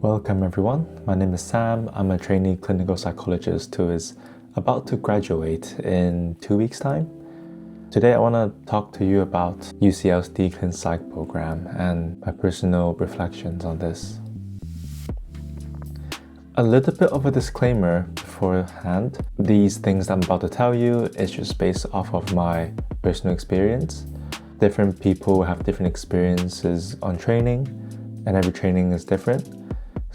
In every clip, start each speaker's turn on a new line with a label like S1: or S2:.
S1: Welcome everyone, my name is Sam. I'm a trainee clinical psychologist who is about to graduate in 2 weeks' time. Today I want to talk to you about UCL's DClinPsy program and my personal reflections on this. A little bit of a disclaimer beforehand. These things I'm about to tell you is just based off of my personal experience. Different people have different experiences on training, and every training is different.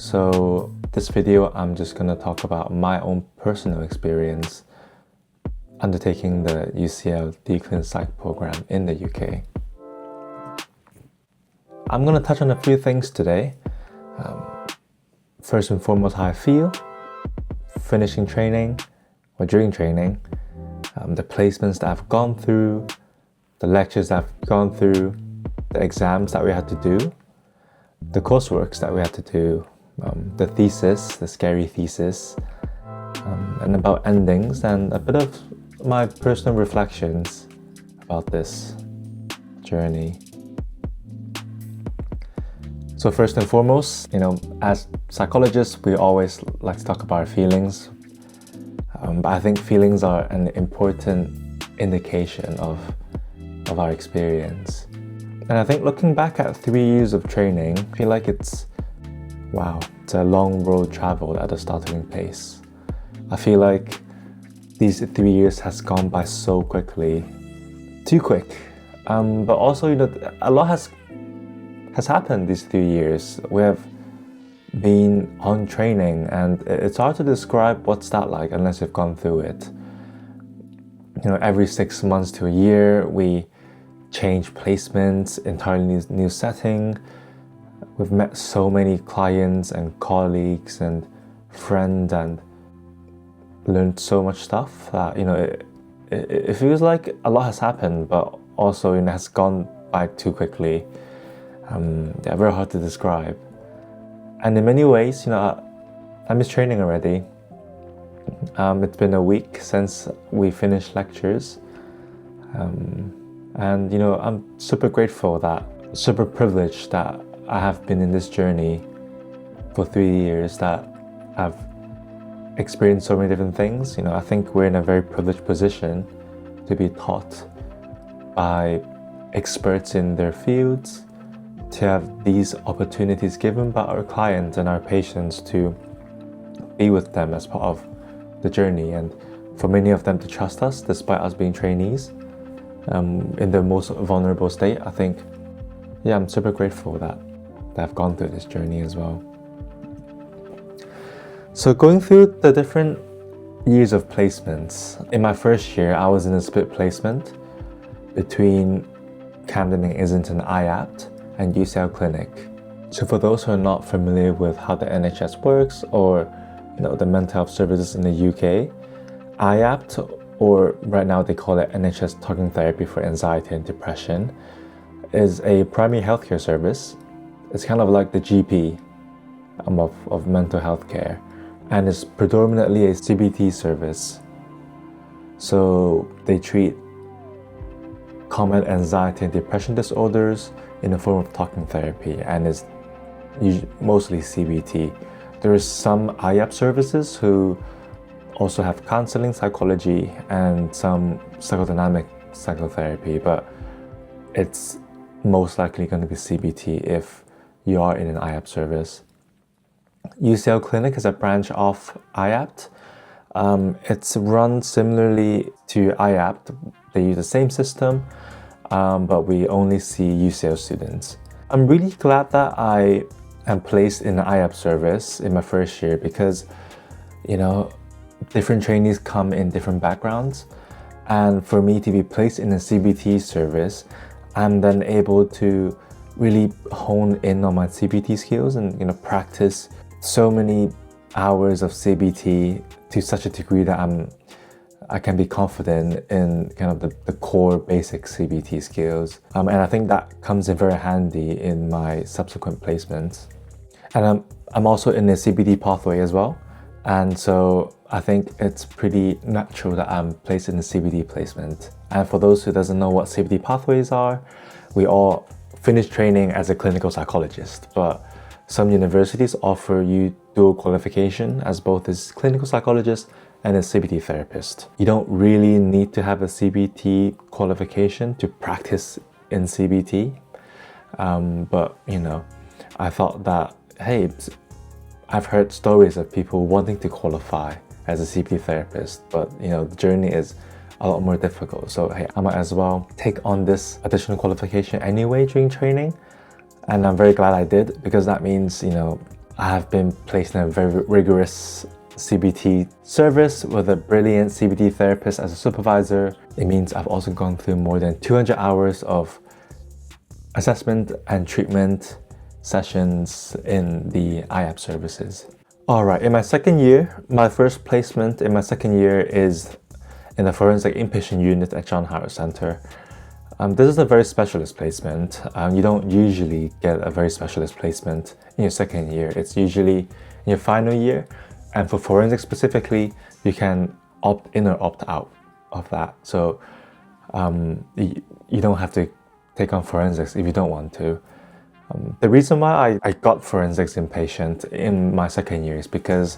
S1: So this video, I'm just going to talk about my own personal experience undertaking the UCL DClinPsy program in the UK. I'm going to touch on a few things today. First and foremost, how I feel, finishing training or during training, the placements that I've gone through, the lectures that I've gone through, the exams that we had to do, the courseworks that we had to do, the thesis, the scary thesis, and about endings, and a bit of my personal reflections about this journey. So first and foremost, as psychologists, we always like to talk about our feelings, but I think feelings are an important indication of our experience. And I think looking back at 3 years of training, I feel like it's a long road traveled at a startling pace. I feel like these 3 years has gone by so quickly, too quick. But also, a lot has happened these 3 years. We have been on training, and it's hard to describe what's that like unless you've gone through it. Every 6 months to a year, we change placements, entirely new setting. We've met so many clients and colleagues and friends and learned so much stuff that, it feels like a lot has happened, but also it has gone by too quickly. Very hard to describe. And in many ways, I miss training already. It's been a week since we finished lectures. And I'm super grateful super privileged that I have been in this journey for 3 years, that I've experienced so many different things. I think we're in a very privileged position to be taught by experts in their fields, to have these opportunities given by our clients and our patients to be with them as part of the journey, and for many of them to trust us despite us being trainees in their most vulnerable state. I think, I'm super grateful that I've gone through this journey as well. So going through the different years of placements, in my first year, I was in a split placement between Camden and Islington IAPT and UCL Clinic. So for those who are not familiar with how the NHS works, or the mental health services in the UK, IAPT, or right now they call it NHS Talking Therapy for Anxiety and Depression, is a primary healthcare service. It's kind of like the GP of mental health care, and it's predominantly a CBT service. So they treat common anxiety and depression disorders in the form of talking therapy, and is mostly CBT. There is some IAPT services who also have counseling, psychology, and some psychodynamic psychotherapy, but it's most likely going to be CBT if you are in an IAPT service. UCL Clinic is a branch of IAPT. It's run similarly to IAPT. They use the same system, but we only see UCL students. I'm really glad that I am placed in an IAPT service in my first year, because, different trainees come in different backgrounds. And for me to be placed in a CBT service, I'm then able to really hone in on my CBT skills and practice so many hours of CBT to such a degree that I can be confident in kind of the core basic CBT skills. And I think that comes in very handy in my subsequent placements. And I'm also in the CBT pathway as well. And so I think it's pretty natural that I'm placed in the CBT placement. And for those who doesn't know what CBT pathways are, we all finish training as a clinical psychologist, but some universities offer you dual qualification as both a clinical psychologist and a CBT therapist. You don't really need to have a CBT qualification to practice in CBT, but I thought that, hey, I've heard stories of people wanting to qualify as a CBT therapist, but the journey is a lot more difficult. So hey, I might as well take on this additional qualification anyway during training. And I'm very glad I did, because that means, I have been placed in a very rigorous CBT service with a brilliant CBT therapist as a supervisor. It means I've also gone through more than 200 hours of assessment and treatment sessions in the IAP services. All right, in my second year, my first placement in my second year is in the forensic inpatient unit at John Howard Center. This is a very specialist placement. You don't usually get a very specialist placement in your second year. It's usually in your final year. And for forensics specifically, you can opt in or opt out of that. So you don't have to take on forensics if you don't want to. The reason why I got forensics inpatient in my second year is because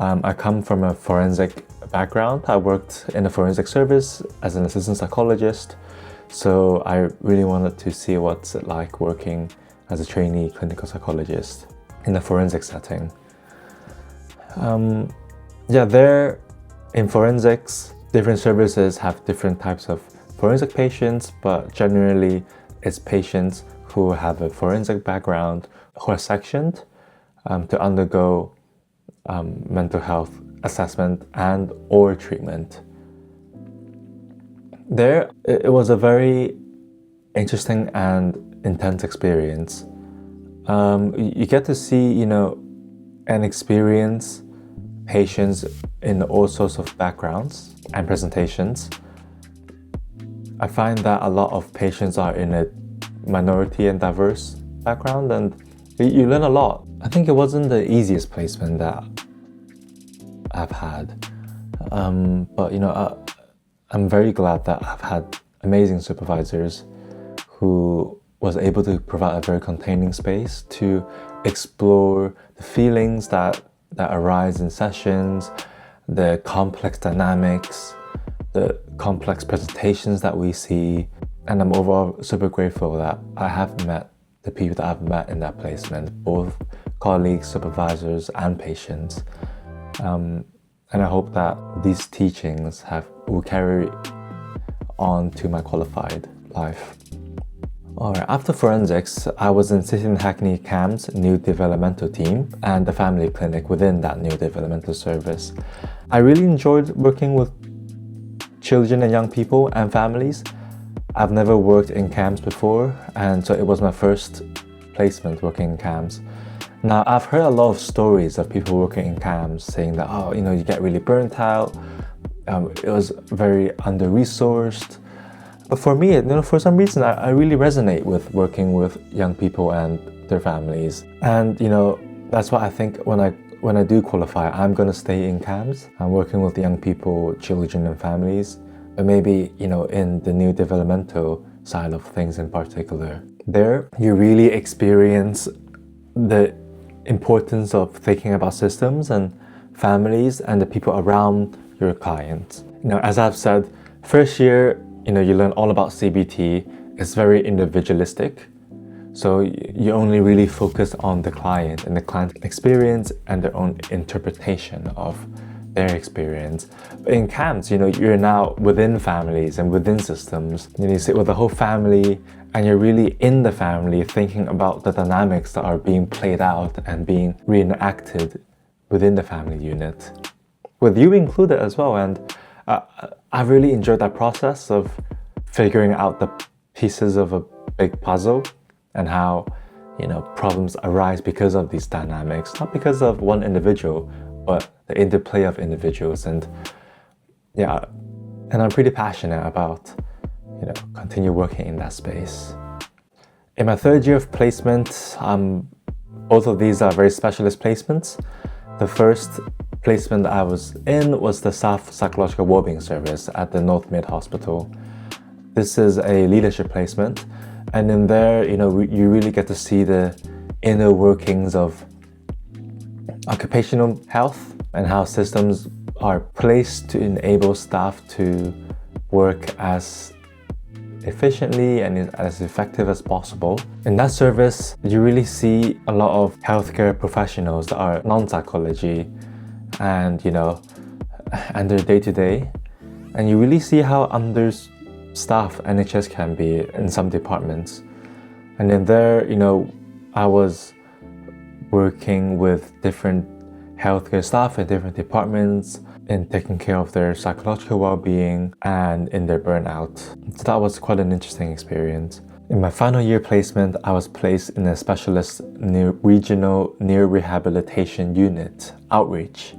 S1: I come from a forensic background. I worked in a forensic service as an assistant psychologist. So I really wanted to see what's it like working as a trainee clinical psychologist in a forensic setting. There in forensics, different services have different types of forensic patients, but generally it's patients who have a forensic background who are sectioned to undergo mental health assessment and or treatment. There, it was a very interesting and intense experience. You get to see, and experience patients in all sorts of backgrounds and presentations. I find that a lot of patients are in a minority and diverse background, and you learn a lot. I think it wasn't the easiest placement that I've had, but I'm very glad that I've had amazing supervisors who was able to provide a very containing space to explore the feelings that arise in sessions, the complex dynamics, the complex presentations that we see. And I'm overall super grateful that I have met the people that I've met in that placement, both colleagues, supervisors, and patients. And I hope that these teachings will carry on to my qualified life. Alright, after forensics, I was in City and Hackney CAM's new developmental team and the family clinic within that new developmental service. I really enjoyed working with children and young people and families. I've never worked in CAMs before, and so it was my first placement working in CAMs. Now, I've heard a lot of stories of people working in CAMs saying that, you get really burnt out. It was very under-resourced. But for me, for some reason, I really resonate with working with young people and their families. And, that's why I think when I do qualify, I'm going to stay in CAMs. I'm working with young people, children and families, but maybe, in the new developmental side of things in particular. There, you really experience the importance of thinking about systems and families and the people around your clients. As I've said, first year, you learn all about CBT. It's very individualistic. So you only really focus on the client and the client experience and their own interpretation of their experience. But in CAMs, you're now within families and within systems. You sit with the whole family and you're really in the family thinking about the dynamics that are being played out and being reenacted within the family unit, with you included as well. And I've really enjoyed that process of figuring out the pieces of a big puzzle and how, problems arise because of these dynamics, not because of one individual, but the interplay of individuals. And I'm pretty passionate about, continue working in that space. In my third year of placement, both of these are very specialist placements. The first placement that I was in was the South Psychological Wellbeing Service at the North Mid Hospital. This is a leadership placement, and in there, you really get to see the inner workings of occupational health and how systems are placed to enable staff to work as efficiently and as effective as possible. In that service, you really see a lot of healthcare professionals that are non-psychology and and their day-to-day, and you really see how understaffed NHS can be in some departments. And then there, I was working with different healthcare staff in different departments in taking care of their psychological well-being and in their burnout. So that was quite an interesting experience. In my final year placement, I was placed in a specialist regional neuro-rehabilitation unit outreach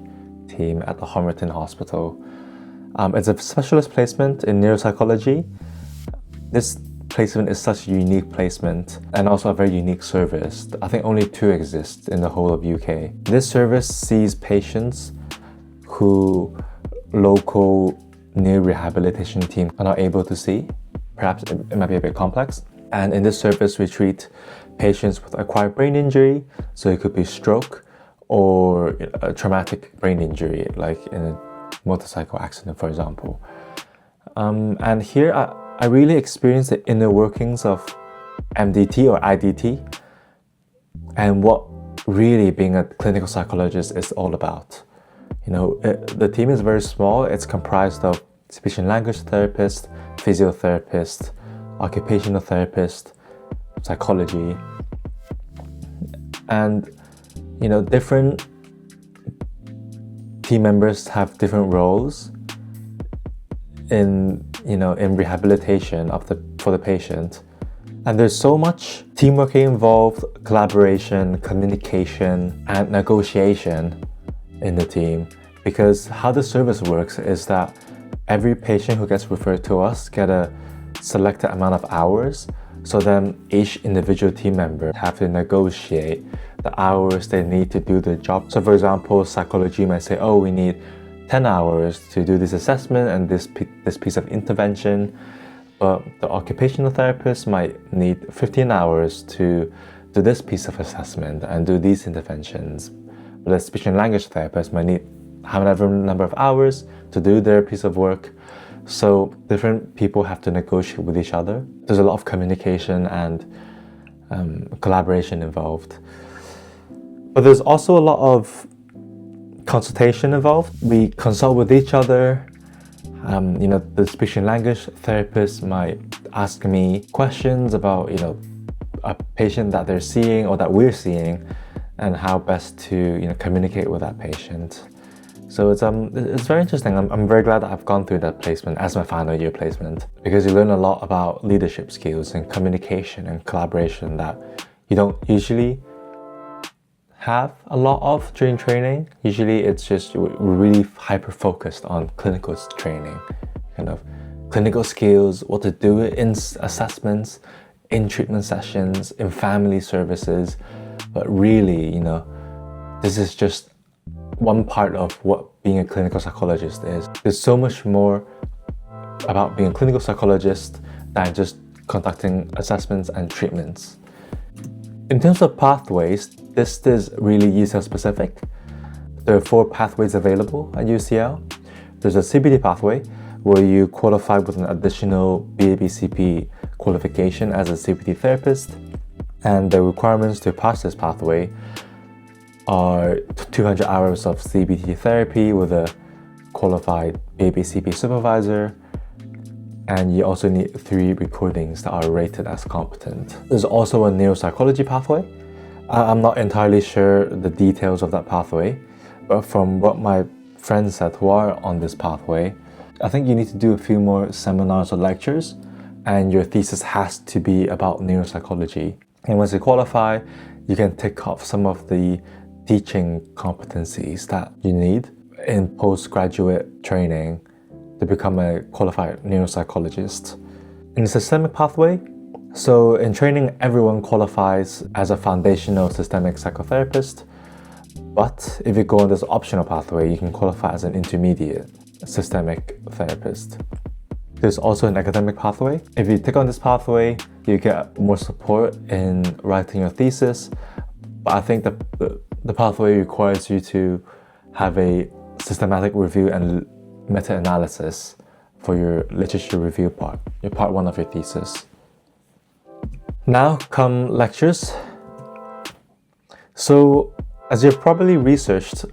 S1: team at the Homerton Hospital. It's a specialist placement in neuropsychology. This placement is such a unique placement and also a very unique service. I think only 2 exist in the whole of UK. This service sees patients who local neuro-rehabilitation teams are not able to see. Perhaps it might be a bit complex. And in this service, we treat patients with acquired brain injury, so it could be stroke or a traumatic brain injury, like in a motorcycle accident, for example. And here I really experienced the inner workings of MDT or IDT and what really being a clinical psychologist is all about. The team is very small. It's comprised of speech and language therapist, physiotherapist, occupational therapist, psychology, and different team members have different roles in rehabilitation for the patient. And there's so much teamwork involved, collaboration, communication, and negotiation in the team. Because how the service works is that every patient who gets referred to us get a selected amount of hours. So then each individual team member have to negotiate the hours they need to do the job. So for example, psychology might say, oh, we need 10 hours to do this assessment and this piece of intervention. But the occupational therapist might need 15 hours to do this piece of assessment and do these interventions. But the speech and language therapist might need however number of hours to do their piece of work. So different people have to negotiate with each other. There's a lot of communication and collaboration involved. But there's also a lot of consultation involved. We consult with each other. The speech and language therapist might ask me questions about, a patient that they're seeing or that we're seeing and how best to, communicate with that patient. So it's very interesting. I'm very glad that I've gone through that placement as my final year placement, because you learn a lot about leadership skills and communication and collaboration that you don't usually have a lot of during training. Usually it's just we're really hyper focused on clinical training, kind of clinical skills, what to do in assessments, in treatment sessions, in family services. But really, this is just one part of what being a clinical psychologist is. There's so much more about being a clinical psychologist than just conducting assessments and treatments. In terms of pathways, this is really UCL specific. There are 4 pathways available at UCL. There's a CBT pathway where you qualify with an additional BABCP qualification as a CBT therapist, and the requirements to pass this pathway are 200 hours of CBT therapy with a qualified BABCP supervisor, and you also need 3 recordings that are rated as competent. There's also a neuropsychology pathway. I'm not entirely sure the details of that pathway, but from what my friends said who are on this pathway, I think you need to do a few more seminars or lectures, and your thesis has to be about neuropsychology. And once you qualify, you can tick off some of the teaching competencies that you need in postgraduate training to become a qualified neuropsychologist. In the systemic pathway, so in training, everyone qualifies as a foundational systemic psychotherapist, but if you go on this optional pathway, you can qualify as an intermediate systemic therapist. There's also an academic pathway. If you take on this pathway, you get more support in writing your thesis, But I think the pathway requires you to have a systematic review and meta-analysis for your literature review part, your part 1 of your thesis. Now come lectures. So, as you've probably researched,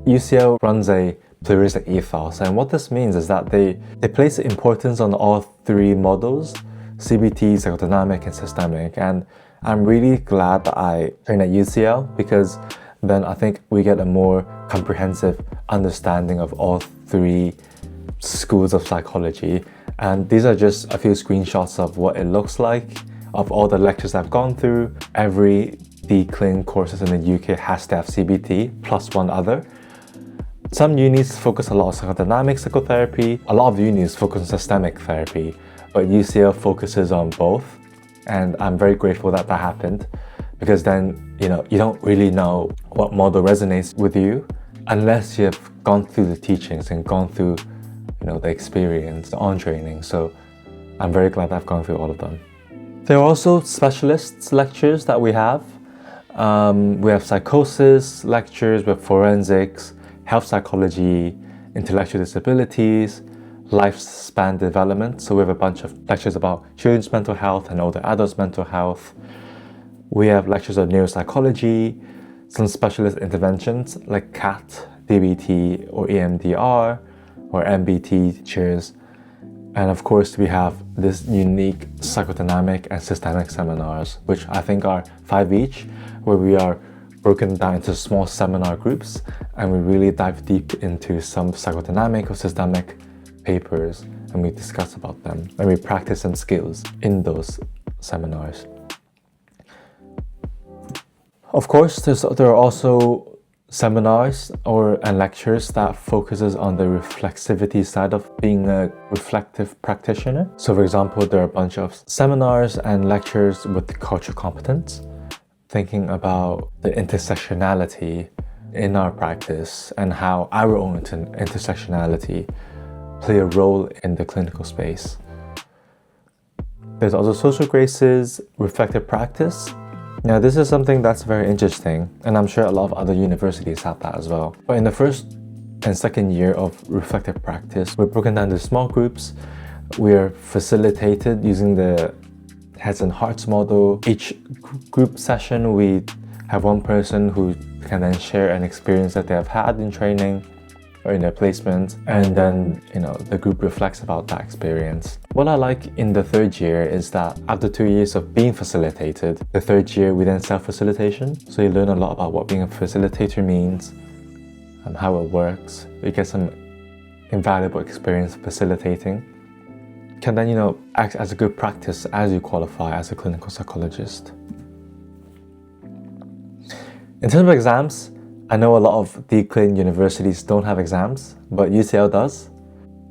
S1: UCL runs a pluralistic ethos, and what this means is that they place importance on all 3 models, CBT, psychodynamic, and systemic. And I'm really glad that I trained at UCL, because then I think we get a more comprehensive understanding of all 3 schools of psychology. And these are just a few screenshots of what it looks like, of all the lectures I've gone through. Every DClin courses in the UK has to have CBT plus 1 other. Some unis focus a lot on psychodynamic psychotherapy. A lot of unis focus on systemic therapy, but UCL focuses on both. And I'm very grateful that that happened, because then, you don't really know what model resonates with you unless you've gone through the teachings and gone through, the experience, the on-training. So I'm very glad I've gone through all of them. There are also specialists lectures that we have. We have psychosis lectures, we have forensics, health psychology, intellectual disabilities, lifespan development. So we have a bunch of lectures about children's mental health and older adults' mental health. We have lectures on neuropsychology, some specialist interventions like CAT, DBT, or EMDR, or MBT teachers. And of course, we have this unique psychodynamic and systemic seminars, which I think are 5 each, where we are broken down into small seminar groups, and we really dive deep into some psychodynamic or systemic papers, and we discuss about them, and we practice some skills in those seminars. Of course, there are also seminars and lectures that focuses on the reflexivity side of being a reflective practitioner. So for example, there are a bunch of seminars and lectures with cultural competence, thinking about the intersectionality in our practice and how our own intersectionality play a role in the clinical space. There's also social graces, reflective practice. Now, this is something that's very interesting, and I'm sure a lot of other universities have that as well. But in the first and second year of reflective practice, we're broken down into small groups. We are facilitated using the heads and hearts model. Each group session, we have one person who can then share an experience that they have had in training or in their placement, and then the group reflects about that experience. What I like in the 3rd year is that after 2 years of being facilitated, the 3rd year we then self-facilitation. So you learn a lot about what being a facilitator means and how it works. You get some invaluable experience facilitating. Can then act as a good practice as you qualify as a clinical psychologist. In terms of exams, I know a lot of DClin universities don't have exams, but UCL does.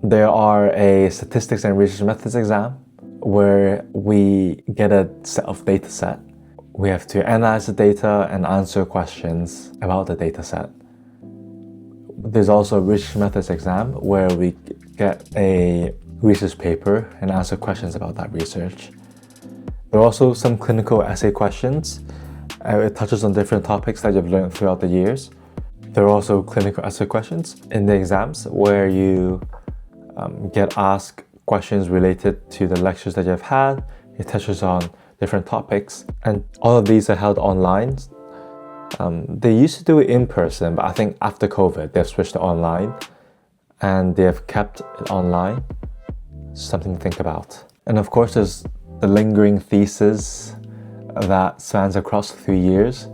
S1: There are a statistics and research methods exam where we get a set of data set. We have to analyze the data and answer questions about the data set. There's also a research methods exam where we get a research paper and answer questions about that research. There are also some clinical essay questions. It touches on different topics that you've learned throughout the years. There are also clinical essay questions in the exams where you get asked questions related to the lectures that you've had. It touches on different topics, and all of these are held online. They used to do it in person, but I think after COVID, they've switched to online, and they have kept it online. Something to think about. And of course, there's the lingering thesis that spans across 3 years.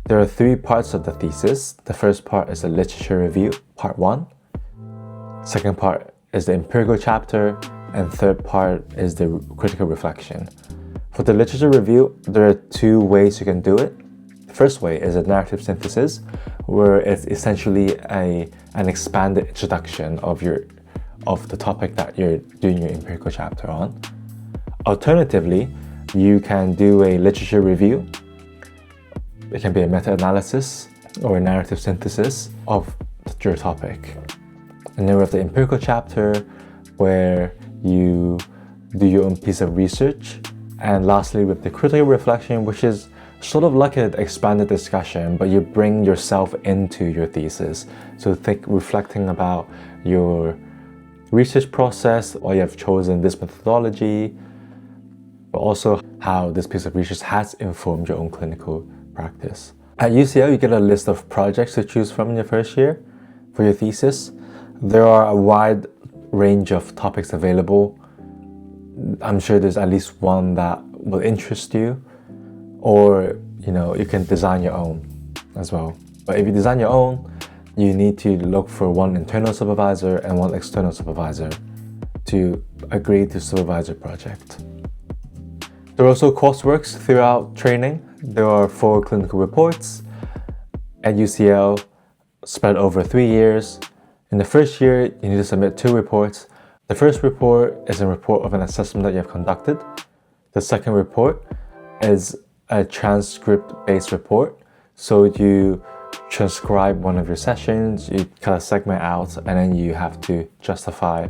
S1: There are 3 parts of the thesis. The first part is the literature review, part 1. Second part is the empirical chapter, and third part is the critical reflection. For the literature review, there are 2 ways you can do it. The first way is a narrative synthesis, where it's essentially an expanded introduction of the topic that you're doing your empirical chapter on. Alternatively, you can do a literature review. It can be a meta-analysis or a narrative synthesis of your topic. And then we have the empirical chapter where you do your own piece of research. And lastly, with the critical reflection, which is sort of like an expanded discussion, but you bring yourself into your thesis. So reflecting about your research process, or you have chosen this methodology, but also how this piece of research has informed your own clinical practice. At UCL, you get a list of projects to choose from in your first year for your thesis. There are a wide range of topics available. I'm sure there's at least one that will interest you, or you can design your own as well. But if you design your own, you need to look for one internal supervisor and one external supervisor to agree to supervise your project. There are also courseworks throughout training. There are 4 clinical reports at UCL spread over 3 years. In the first year, you need to submit 2 reports. The first report is a report of an assessment that you have conducted. The second report is a transcript-based report. So you transcribe one of your sessions, you kind of segment out, and then you have to justify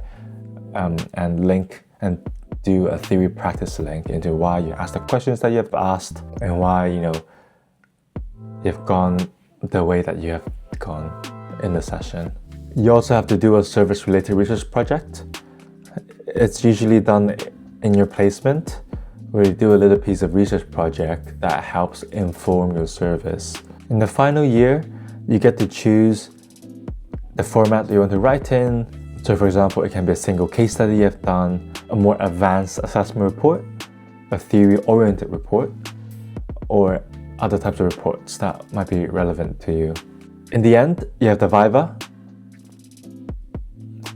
S1: and link and do a theory practice link into why you asked the questions that you have asked and why you've gone the way that you have gone in the session. You also have to do a service-related research project. It's usually done in your placement, where you do a little piece of research project that helps inform your service. In the final year, you get to choose the format that you want to write in. So for example, it can be a single case study you have done, a more advanced assessment report, a theory-oriented report, or other types of reports that might be relevant to you. In the end, you have the viva,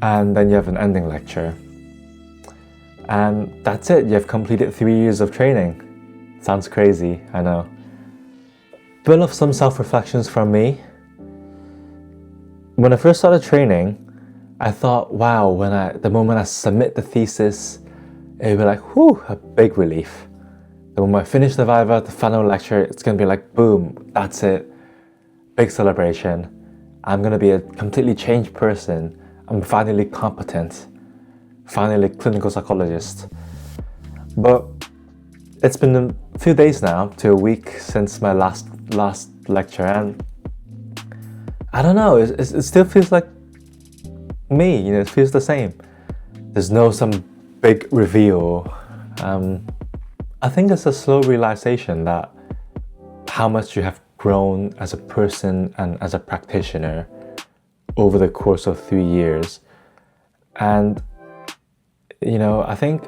S1: and then you have an ending lecture. And that's it, you have completed 3 years of training. Sounds crazy, I know. Bit of some self-reflections from me. When I first started training, I thought, wow, the moment I submit the thesis, it'll be like, whew, a big relief. The moment I finish the viva, the final lecture, it's gonna be like, boom, that's it. Big celebration. I'm gonna be a completely changed person. I'm finally competent. Finally clinical psychologist. But it's been a few days now to a week since my last lecture, and I don't know, it still feels like me, it feels the same. There's no some big reveal. I think it's a slow realization that how much you have grown as a person and as a practitioner over the course of 3 years. And I think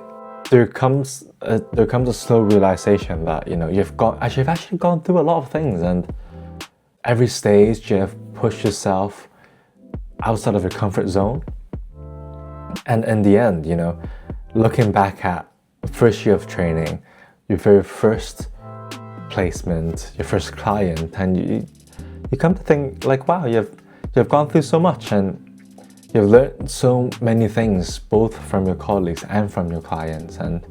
S1: there comes a slow realization that you've actually gone through a lot of things, and every stage you have pushed yourself outside of your comfort zone. And in the end, looking back at the first year of training, your very first placement, your first client, and you come to think like, wow, you've gone through so much, and you've learned so many things, both from your colleagues and from your clients. And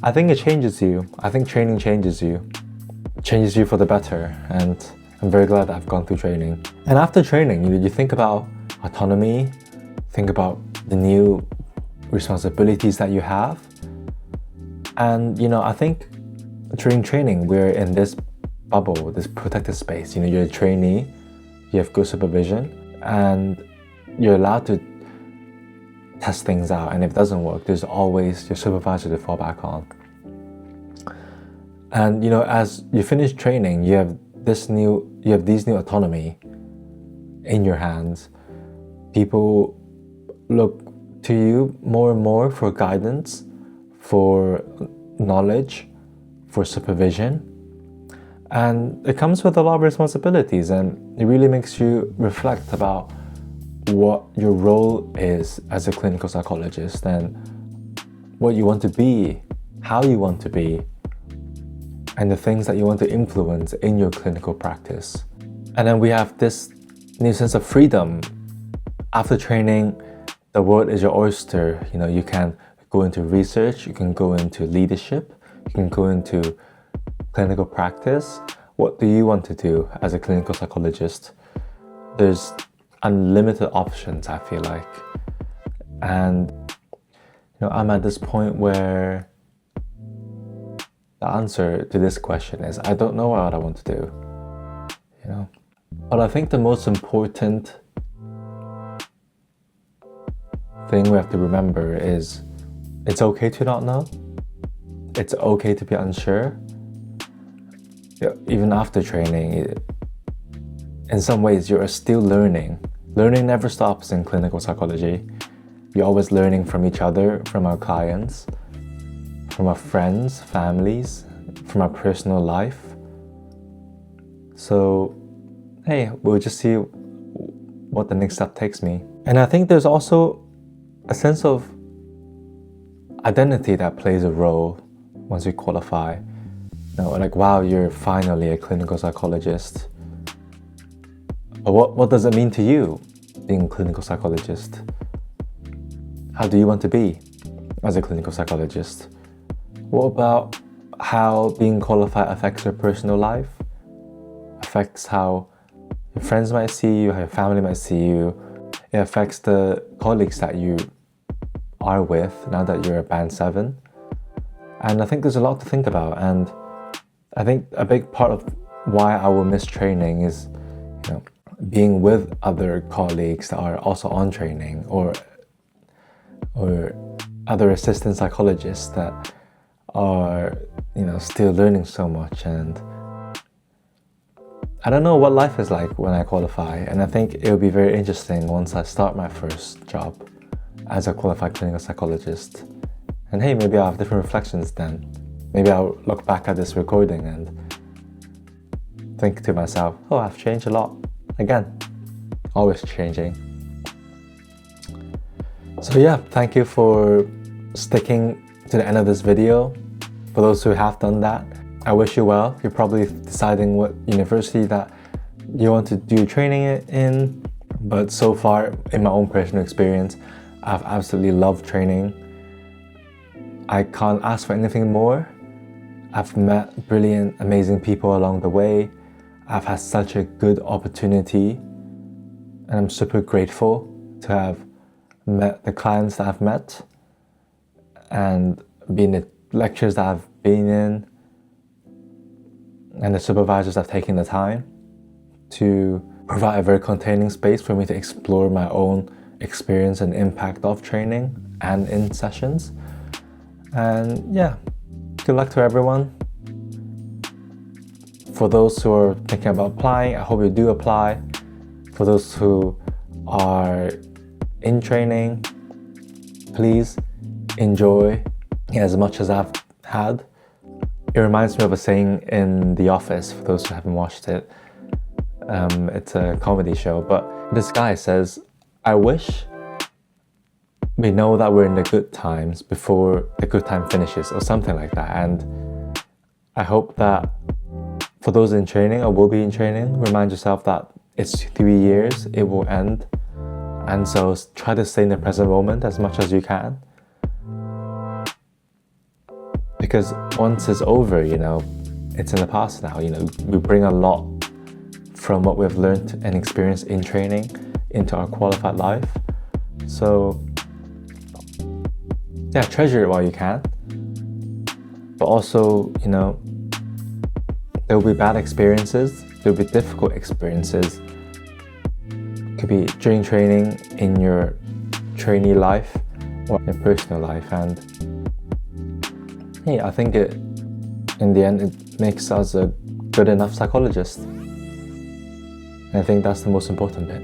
S1: I think it changes you. I think training changes you for the better. And I'm very glad that I've gone through training. And after training, you think about autonomy, think about the new responsibilities that you have. And I think during training, we're in this bubble, this protected space. You're a trainee, you have good supervision, and you're allowed to test things out. And if it doesn't work, there's always your supervisor to fall back on. And as you finish training, you have these new autonomy in your hands. People look to you more and more for guidance, for knowledge, for supervision. And it comes with a lot of responsibilities, and it really makes you reflect about what your role is as a clinical psychologist and what you want to be, how you want to be, and the things that you want to influence in your clinical practice. And then we have this new sense of freedom. After training, the world is your oyster. You can go into research, you can go into leadership, you can go into clinical practice. What do you want to do as a clinical psychologist? There's unlimited options, I feel like. And I'm at this point where the answer to this question is I don't know what I want to do, you know. But I think the most important thing we have to remember is it's okay to not know. It's okay to be unsure. Even after training, in some ways you're still learning. Learning never stops in clinical psychology. You're always learning from each other, from our clients, from our friends, families, from our personal life. So, hey, we'll just see what the next step takes me. And I think there's also a sense of identity that plays a role once you qualify. You know, like, wow, you're finally a clinical psychologist. But what does it mean to you, being a clinical psychologist? How do you want to be as a clinical psychologist? What about how being qualified affects your personal life? Affects how your friends might see you, how your family might see you. It affects the colleagues that you are with now that you're a Band 7. And I think there's a lot to think about. And I think a big part of why I will miss training is, you know, being with other colleagues that are also on training, or other assistant psychologists that are, you know, still learning so much. And I don't know what life is like when I qualify, and I think it will be very interesting once I start my first job as a qualified clinical psychologist. And hey, maybe I'll have different reflections then. Maybe I'll look back at this recording and think to myself, oh, I've changed a lot. Again, always changing. So yeah, thank you for sticking to the end of this video. For those who have done that, I wish you well. You're probably deciding what university that you want to do training in. But so far, in my own personal experience, I've absolutely loved training. I can't ask for anything more. I've met brilliant, amazing people along the way. I've had such a good opportunity, and I'm super grateful to have met the clients that I've met and been the lectures that I've been in, and the supervisors that have taken the time to provide a very containing space for me to explore my own experience and impact of training and in sessions. And yeah, good luck to everyone. For those who are thinking about applying, I hope you do apply. For those who are in training, please enjoy as much as I've had. It reminds me of a saying in The Office, for those who haven't watched it. It's a comedy show, but this guy says, I wish we know that we're in the good times before the good time finishes, or something like that. And I hope that for those in training or will be in training, remind yourself that it's 3 years, it will end. And so try to stay in the present moment as much as you can. Because once it's over, you know, it's in the past now. You know, we bring a lot from what we've learned and experienced in training into our qualified life. So yeah, treasure it while you can. But also, you know, there will be bad experiences, there will be difficult experiences. It could be during training, in your trainee life, or in personal life. And hey, I think in the end, it makes us a good enough psychologist. And I think that's the most important bit.